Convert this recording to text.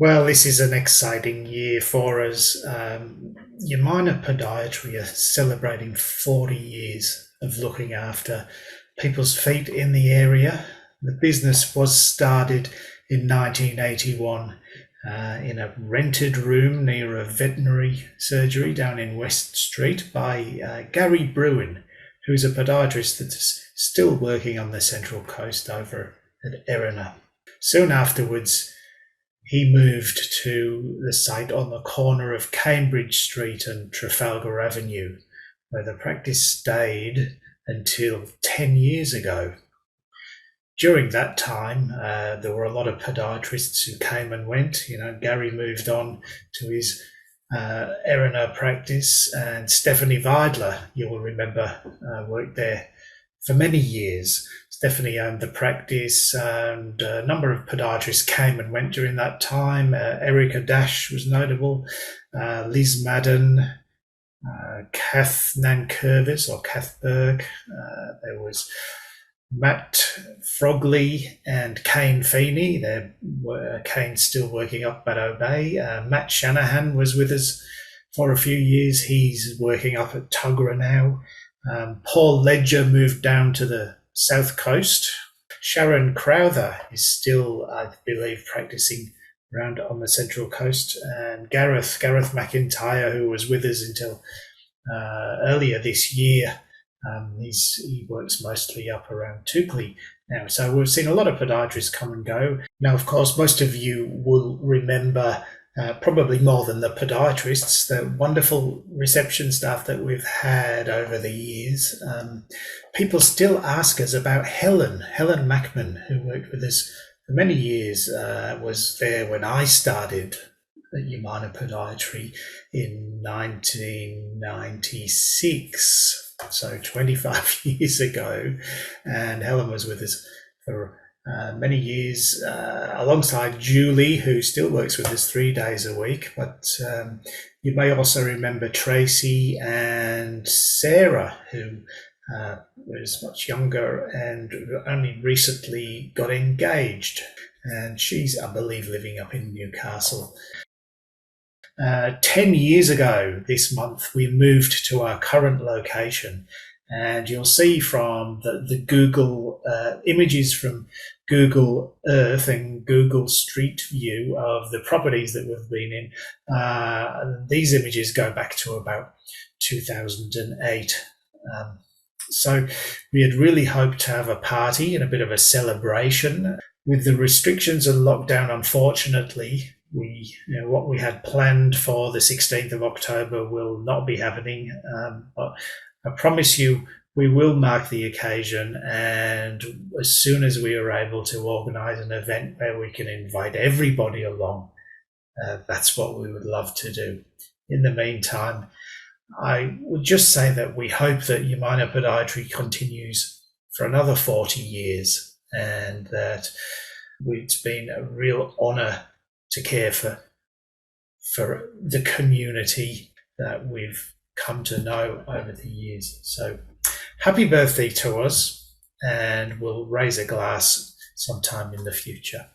Well, this is an exciting year for us. Umina Podiatry are celebrating 40 years of looking after people's feet in the area. The business was started in 1981 in a rented room near a veterinary surgery down in West Street by Gary Bruin, who's a podiatrist that's still working on the Central Coast over at Erina. Soon afterwards, he moved to the site on the corner of Cambridge Street and Trafalgar Avenue, where the practice stayed until 10 years ago. During that time, there were a lot of podiatrists who came and went. Gary moved on to his Erina practice, and Stephanie Weidler, you will remember, worked there for many years. Stephanie owned the practice, and a number of podiatrists came and went during that time. Erica Dash was notable, Liz Madden, Kath Nankervis or Kath Berg. There was Matt Frogley and Kane Feeney. Kane's still working up Baddow Bay. Matt Shanahan was with us for a few years. He's working up at Tuggerah now. Paul Ledger moved down to the South Coast. Sharon Crowther is still, I believe, practicing around on the Central Coast. And Gareth McIntyre, who was with us until earlier this year, he works mostly up around Toukley now. So we've seen a lot of podiatrists come and go. Now, of course, most of you will remember, probably more than the podiatrists, the wonderful reception staff that we've had over the years. People still ask us about Helen Mackman, who worked with us for many years, was there when I started at Umina Podiatry in 1996. So 25 years ago, and Helen was with us for many years, alongside Julie, who still works with us 3 days a week. But you may also remember Tracy and Sarah, who was much younger and only recently got engaged. And she's, I believe, living up in Newcastle. 10 years ago this month, we moved to our current location, and you'll see from the Google images from Google Earth and Google Street View of the properties that we've been in. These images go back to about 2008. So we had really hoped to have a party and a bit of a celebration. With the restrictions and lockdown, unfortunately, what we had planned for the 16th of October will not be happening. But I promise you, we will mark the occasion, and as soon as we are able to organise an event where we can invite everybody along, that's what we would love to do. In the meantime, I would just say that we hope that Umina Podiatry continues for another 40 years, and that it's been a real honour to care for the community that we've come to know over the years. So happy birthday to us, and we'll raise a glass sometime in the future.